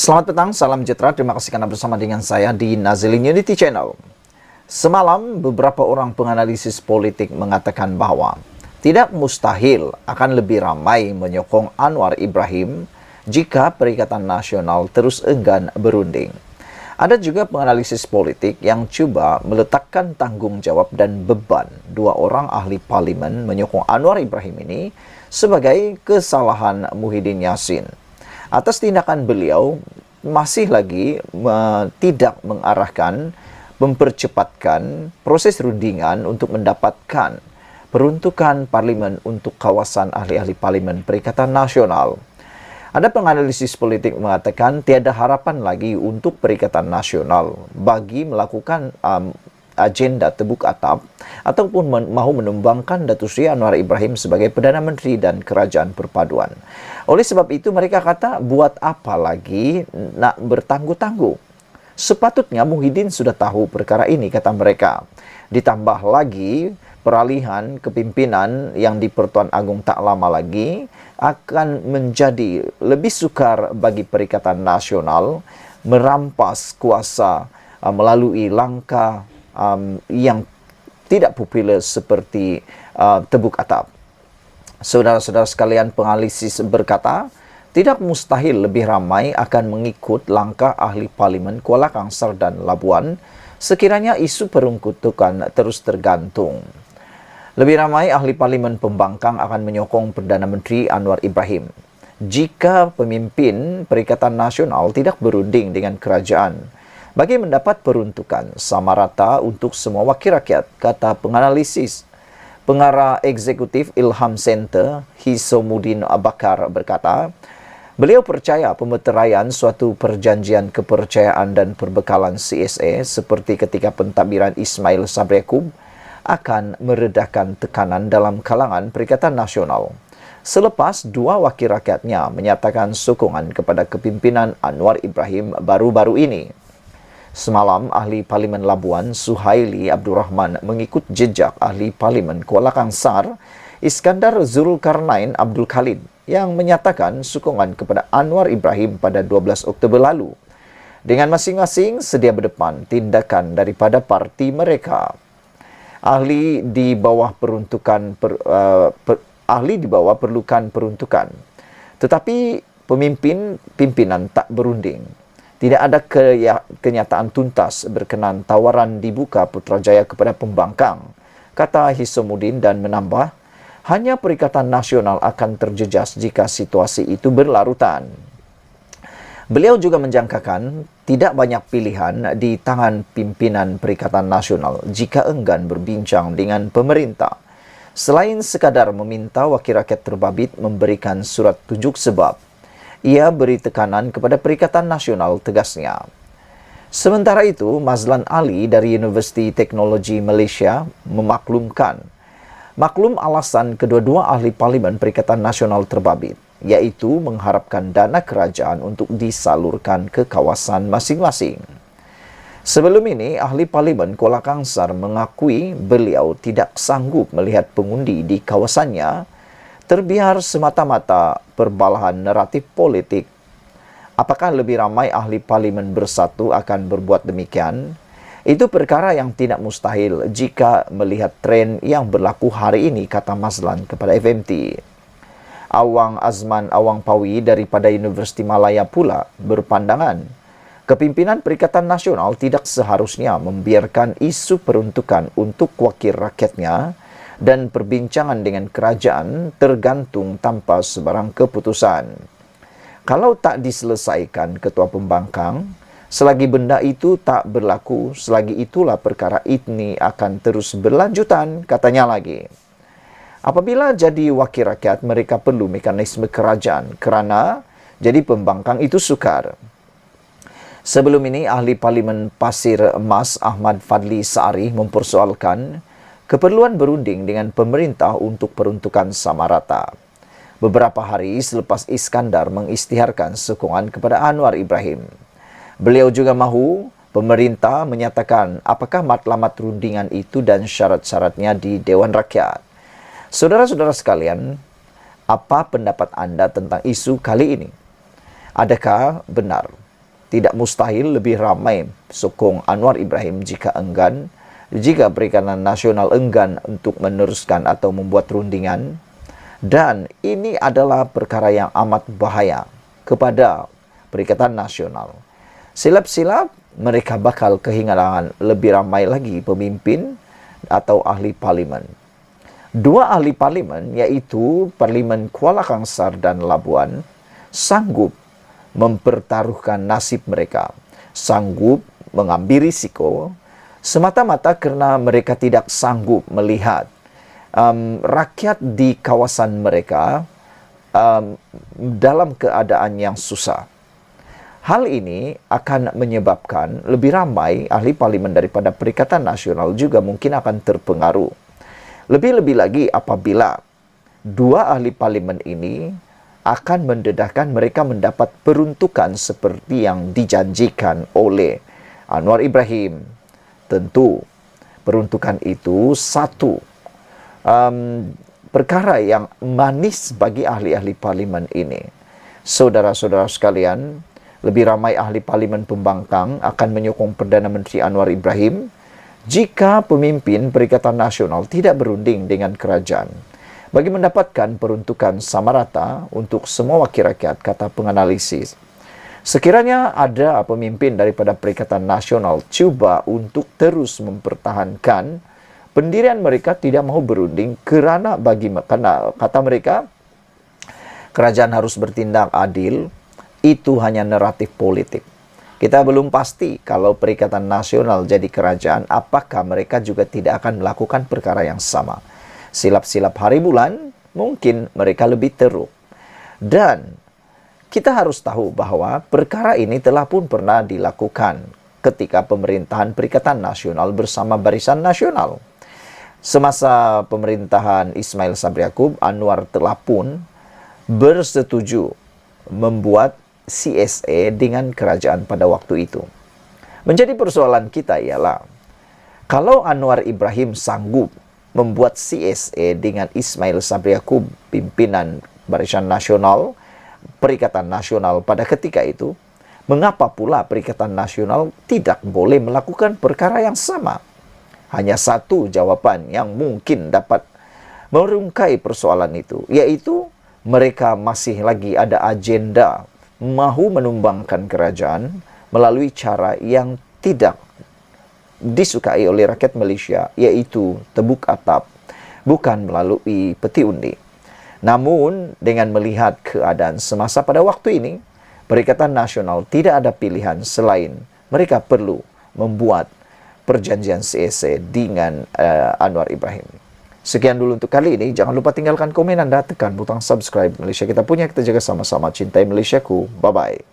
Selamat petang, salam sejahtera. Terima kasih karena bersama dengan saya di Nazilin Unity Channel. Semalam, beberapa orang penganalisis politik mengatakan bahwa tidak mustahil akan lebih ramai menyokong Anwar Ibrahim jika Perikatan Nasional terus enggan berunding. Ada juga penganalisis politik yang coba meletakkan tanggung jawab dan beban dua orang ahli parlimen menyokong Anwar Ibrahim ini sebagai kesalahan Muhyiddin Yassin atas tindakan beliau masih lagi tidak mengarahkan, mempercepatkan proses rundingan untuk mendapatkan peruntukan parlimen untuk kawasan ahli-ahli parlimen Perikatan Nasional. Ada penganalisis politik mengatakan tiada harapan lagi untuk Perikatan Nasional bagi melakukan agenda tebuk atap ataupun mahu menumbangkan Datuk Seri Anwar Ibrahim sebagai Perdana Menteri dan Kerajaan Perpaduan. Oleh sebab itu mereka kata buat apa lagi nak bertangguh-tangguh. Sepatutnya Muhyiddin sudah tahu perkara ini, kata mereka. Ditambah lagi peralihan kepimpinan yang di Pertuan Agong tak lama lagi akan menjadi lebih sukar bagi Perikatan Nasional merampas kuasa melalui langkah yang tidak popular seperti tebuk atap. Saudara-saudara sekalian, penganalisis berkata, tidak mustahil lebih ramai akan mengikut langkah ahli parlimen Kuala Kangsar dan Labuan sekiranya isu peruntukan terus tergantung. Lebih ramai ahli parlimen pembangkang akan menyokong Perdana Menteri Anwar Ibrahim jika pemimpin Perikatan Nasional tidak berunding dengan kerajaan bagi mendapat peruntukan sama rata untuk semua wakil rakyat, kata penganalisis. Pengarah Eksekutif Ilham Center, Hisomudin Abakar berkata, beliau percaya pemeteraian suatu perjanjian kepercayaan dan perbekalan CSA seperti ketika pentadbiran Ismail Sabri Yaakob akan meredakan tekanan dalam kalangan Perikatan Nasional selepas dua wakil rakyatnya menyatakan sokongan kepada kepimpinan Anwar Ibrahim baru-baru ini. Semalam, ahli parlimen Labuan Suhaili Abdul Rahman mengikut jejak ahli parlimen Kuala Kangsar Iskandar Zulkarnain Abdul Khalid yang menyatakan sokongan kepada Anwar Ibrahim pada 12 Oktober lalu dengan masing-masing sedia berdepan tindakan daripada parti mereka. Ahli di bawah perlukan peruntukan, tetapi pimpinan tak berunding. Tidak ada kenyataan tuntas berkenan tawaran dibuka Putrajaya kepada pembangkang, kata Hisomudin dan menambah, hanya Perikatan Nasional akan terjejas jika situasi itu berlarutan. Beliau juga menjangkakan tidak banyak pilihan di tangan pimpinan Perikatan Nasional jika enggan berbincang dengan pemerintah, selain sekadar meminta wakil rakyat terbabit memberikan surat tunjuk sebab. Ia beri tekanan kepada Perikatan Nasional, tegasnya. Sementara itu, Mazlan Ali dari Universiti Teknologi Malaysia memaklumkan maklum alasan kedua-dua ahli parlimen Perikatan Nasional terbabit, yaitu mengharapkan dana kerajaan untuk disalurkan ke kawasan masing-masing. Sebelum ini, ahli parlimen Kuala Kangsar mengakui beliau tidak sanggup melihat pengundi di kawasannya terbiar semata-mata perbalahan naratif politik. Apakah lebih ramai ahli parlimen bersatu akan berbuat demikian? Itu perkara yang tidak mustahil jika melihat tren yang berlaku hari ini, kata Mazlan kepada FMT. Awang Azman Awang Pawi daripada Universiti Malaya pula berpandangan, kepimpinan Perikatan Nasional tidak seharusnya membiarkan isu peruntukan untuk wakil rakyatnya dan perbincangan dengan kerajaan tergantung tanpa sebarang keputusan. Kalau tak diselesaikan ketua pembangkang, selagi benda itu tak berlaku, selagi itulah perkara ini akan terus berlanjutan, katanya lagi. Apabila jadi wakil rakyat, mereka perlu mekanisme kerajaan kerana jadi pembangkang itu sukar. Sebelum ini, ahli parlimen Pasir Emas Ahmad Fadli Saari mempersoalkan keperluan berunding dengan pemerintah untuk peruntukan sama rata. Beberapa hari selepas Iskandar mengisytiharkan sokongan kepada Anwar Ibrahim. Beliau juga mahu pemerintah menyatakan apakah matlamat rundingan itu dan syarat-syaratnya di Dewan Rakyat. Saudara-saudara sekalian, apa pendapat anda tentang isu kali ini? Adakah benar tidak mustahil lebih ramai sokong Anwar Ibrahim jika Perikatan Nasional enggan untuk meneruskan atau membuat rundingan. Dan ini adalah perkara yang amat bahaya kepada Perikatan Nasional. Silap-silap mereka bakal kehilangan lebih ramai lagi pemimpin atau ahli parlimen. Dua ahli parlimen, yaitu Parlimen Kuala Kangsar dan Labuan, sanggup mempertaruhkan nasib mereka, sanggup mengambil risiko, semata-mata karena mereka tidak sanggup melihat rakyat di kawasan mereka dalam keadaan yang susah. Hal ini akan menyebabkan lebih ramai ahli parlimen daripada Perikatan Nasional juga mungkin akan terpengaruh. Lebih-lebih lagi apabila dua ahli parlimen ini akan mendedahkan mereka mendapat peruntukan seperti yang dijanjikan oleh Anwar Ibrahim. Tentu peruntukan itu satu perkara yang manis bagi ahli-ahli parlimen ini. Saudara-saudara sekalian, lebih ramai ahli parlimen pembangkang akan menyokong Perdana Menteri Anwar Ibrahim jika pemimpin Perikatan Nasional tidak berunding dengan kerajaan bagi mendapatkan peruntukan sama rata untuk semua wakil rakyat, kata penganalisis. Sekiranya ada pemimpin daripada Perikatan Nasional cuba untuk terus mempertahankan pendirian mereka tidak mahu berunding karena kata mereka kerajaan harus bertindak adil, itu hanya naratif politik. Kita belum pasti kalau Perikatan Nasional jadi kerajaan, apakah mereka juga tidak akan melakukan perkara yang sama. Silap-silap hari bulan, mungkin mereka lebih teruk. Dan kita harus tahu bahwa perkara ini telah pun pernah dilakukan ketika pemerintahan Perikatan Nasional bersama Barisan Nasional. Semasa pemerintahan Ismail Sabri Yaakob, Anwar telah pun bersetuju membuat CSA dengan kerajaan pada waktu itu. Menjadi persoalan kita ialah, kalau Anwar Ibrahim sanggup membuat CSA dengan Ismail Sabri Yaakob, pimpinan Barisan Nasional, Perikatan Nasional pada ketika itu, mengapa pula Perikatan Nasional tidak boleh melakukan perkara yang sama? Hanya satu jawaban yang mungkin dapat merungkai persoalan itu, yaitu mereka masih lagi ada agenda mahu menumbangkan kerajaan melalui cara yang tidak disukai oleh rakyat Malaysia, yaitu tebuk atap, bukan melalui peti undi. Namun, dengan melihat keadaan semasa pada waktu ini, Perikatan Nasional tidak ada pilihan selain mereka perlu membuat perjanjian CSA dengan Anwar Ibrahim. Sekian dulu untuk kali ini. Jangan lupa tinggalkan komen Anda, tekan butang subscribe. Malaysia kita punya, kita jaga sama-sama. Cintai Malaysiaku. Bye-bye.